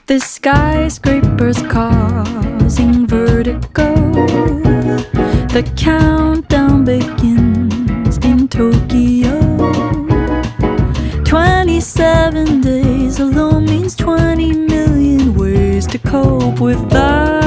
The skyscrapers causing vertigo. The countdown begins in Tokyo. 27 days alone means 20 million ways to cope with that.